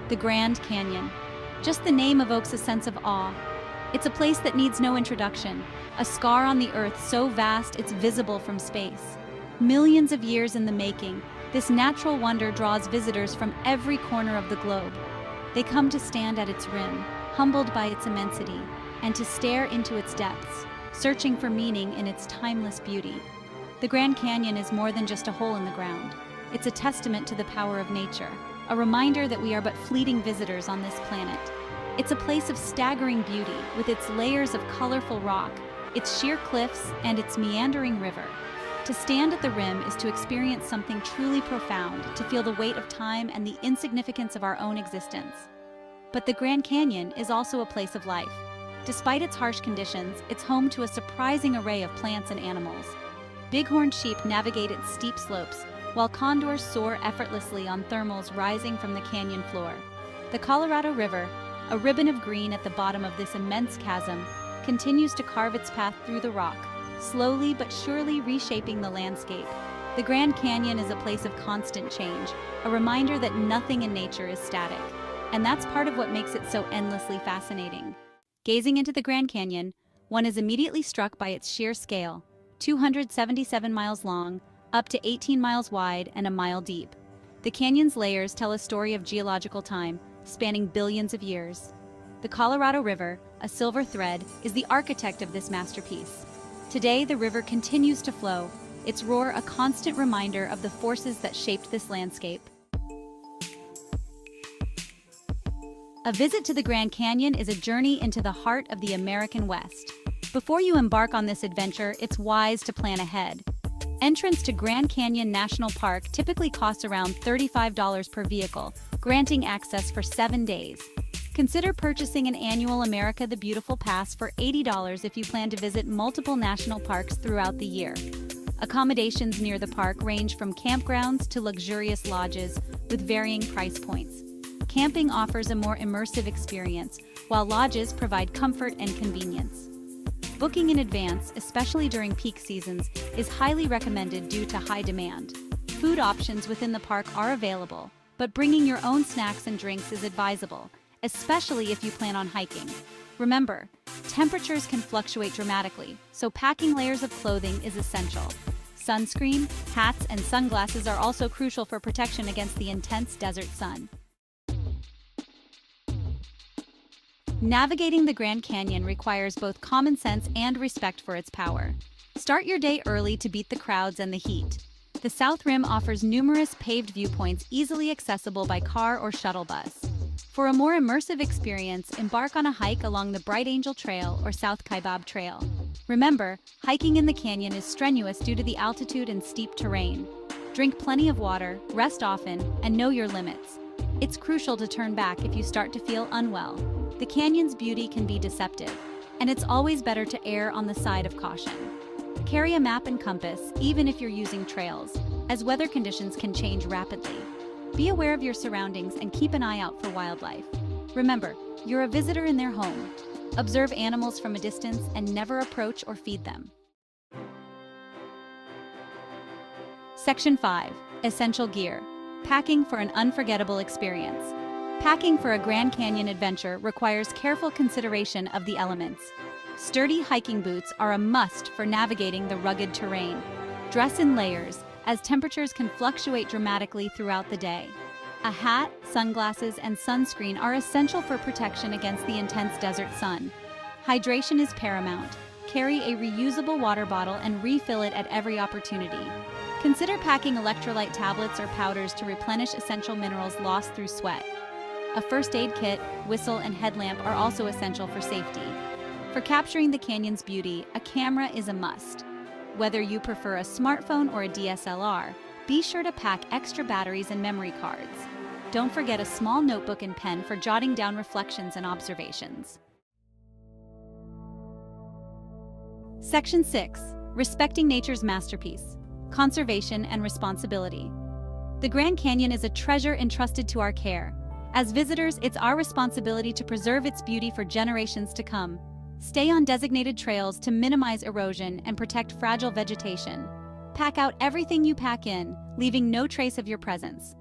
the Grand Canyon. Just the name evokes a sense of awe. It's a place that needs no introduction, a scar on the earth so vast it's visible from space. Millions of years in the making, this natural wonder draws visitors from every corner of the globe. They come to stand at its rim, humbled by its immensity, and to stare into its depths, searching for meaning in its timeless beauty. The Grand Canyon is more than just a hole in the ground. It's a testament to the power of nature, a reminder that we are but fleeting visitors on this planet. It's a place of staggering beauty, with its layers of colorful rock, its sheer cliffs, and its meandering river. To stand at the rim is to experience something truly profound, to feel the weight of time and the insignificance of our own existence. But the Grand Canyon is also a place of life. Despite its harsh conditions, it's home to a surprising array of plants and animals. Bighorn sheep navigate its steep slopes, while condors soar effortlessly on thermals rising from the canyon floor. The Colorado River, a ribbon of green at the bottom of this immense chasm, continues to carve its path through the rock, slowly but surely reshaping the landscape. The Grand Canyon is a place of constant change, a reminder that nothing in nature is static. And that's part of what makes it so endlessly fascinating. Gazing into the Grand Canyon, one is immediately struck by its sheer scale, 277 miles long, up to 18 miles wide and a mile deep. The canyon's layers tell a story of geological time, spanning billions of years. The Colorado River, a silver thread, is the architect of this masterpiece. Today, the river continues to flow, its roar a constant reminder of the forces that shaped this landscape. A visit to the Grand Canyon is a journey into the heart of the American West. Before you embark on this adventure, it's wise to plan ahead. Entrance to Grand Canyon National Park typically costs around $35 per vehicle, granting access for 7 days. Consider purchasing an annual America the Beautiful Pass for $80 if you plan to visit multiple national parks throughout the year. Accommodations near the park range from campgrounds to luxurious lodges with varying price points. Camping offers a more immersive experience, while lodges provide comfort and convenience. Booking in advance, especially during peak seasons, is highly recommended due to high demand. Food options within the park are available, but bringing your own snacks and drinks is advisable, especially if you plan on hiking. Remember, temperatures can fluctuate dramatically, so packing layers of clothing is essential. Sunscreen, hats, and sunglasses are also crucial for protection against the intense desert sun. Navigating the Grand Canyon requires both common sense and respect for its power. Start your day early to beat the crowds and the heat. The South Rim offers numerous paved viewpoints easily accessible by car or shuttle bus. For a more immersive experience, embark on a hike along the Bright Angel Trail or South Kaibab Trail. Remember, hiking in the canyon is strenuous due to the altitude and steep terrain. Drink plenty of water, rest often, and know your limits. It's crucial to turn back if you start to feel unwell. The canyon's beauty can be deceptive, and it's always better to err on the side of caution. Carry a map and compass, even if you're using trails, as weather conditions can change rapidly. Be aware of your surroundings and keep an eye out for wildlife. Remember, you're a visitor in their home. Observe animals from a distance and never approach or feed them. Section 5. Essential Gear. Packing for an unforgettable experience. Packing for a Grand Canyon adventure requires careful consideration of the elements. Sturdy hiking boots are a must for navigating the rugged terrain. Dress in layers, as temperatures can fluctuate dramatically throughout the day. A hat, sunglasses, and sunscreen are essential for protection against the intense desert sun. Hydration is paramount. Carry a reusable water bottle and refill it at every opportunity. Consider packing electrolyte tablets or powders to replenish essential minerals lost through sweat. A first aid kit, whistle, and headlamp are also essential for safety. For capturing the canyon's beauty, a camera is a must. Whether you prefer a smartphone or a DSLR, be sure to pack extra batteries and memory cards. Don't forget a small notebook and pen for jotting down reflections and observations. Section 6. Respecting nature's masterpiece. Conservation and responsibility. The Grand Canyon is a treasure entrusted to our care. As visitors, it's our responsibility to preserve its beauty for generations to come. Stay on designated trails to minimize erosion and protect fragile vegetation. Pack out everything you pack in, leaving no trace of your presence.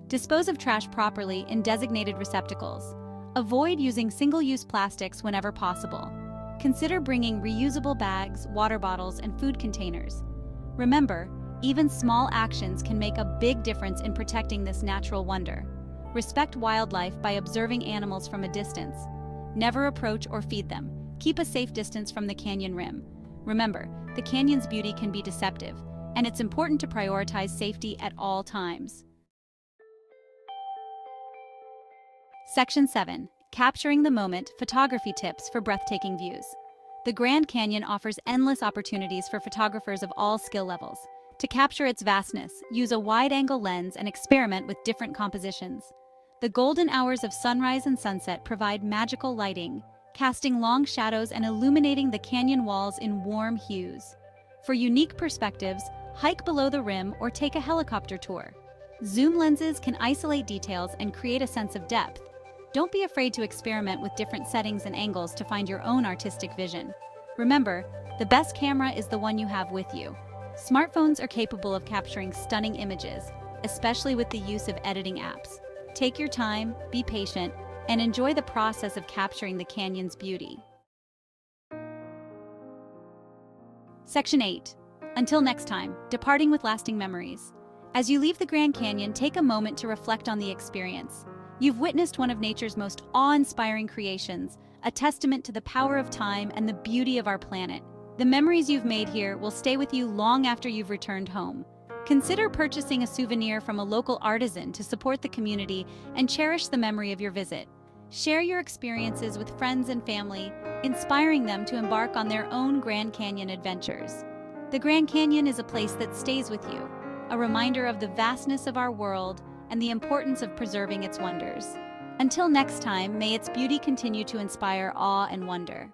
Dispose of trash properly in designated receptacles. Avoid using single-use plastics whenever possible. Consider bringing reusable bags, water bottles, and food containers. Remember, even small actions can make a big difference in protecting this natural wonder. Respect wildlife by observing animals from a distance. Never approach or feed them. Keep a safe distance from the canyon rim. Remember, the canyon's beauty can be deceptive, and it's important to prioritize safety at all times. Section 7. Capturing the Moment, Photography Tips for Breathtaking Views. The Grand Canyon offers endless opportunities for photographers of all skill levels. To capture its vastness, use a wide-angle lens and experiment with different compositions. The golden hours of sunrise and sunset provide magical lighting, casting long shadows and illuminating the canyon walls in warm hues. For unique perspectives, hike below the rim or take a helicopter tour. Zoom lenses can isolate details and create a sense of depth. Don't be afraid to experiment with different settings and angles to find your own artistic vision. Remember, the best camera is the one you have with you. Smartphones are capable of capturing stunning images, especially with the use of editing apps. Take your time, be patient, and enjoy the process of capturing the canyon's beauty. Section 8. Until next time, departing with lasting memories. As you leave the Grand Canyon, take a moment to reflect on the experience. You've witnessed one of nature's most awe-inspiring creations, a testament to the power of time and the beauty of our planet. The memories you've made here will stay with you long after you've returned home. Consider purchasing a souvenir from a local artisan to support the community and cherish the memory of your visit. Share your experiences with friends and family, inspiring them to embark on their own Grand Canyon adventures. The Grand Canyon is a place that stays with you, a reminder of the vastness of our world and the importance of preserving its wonders. Until next time, may its beauty continue to inspire awe and wonder.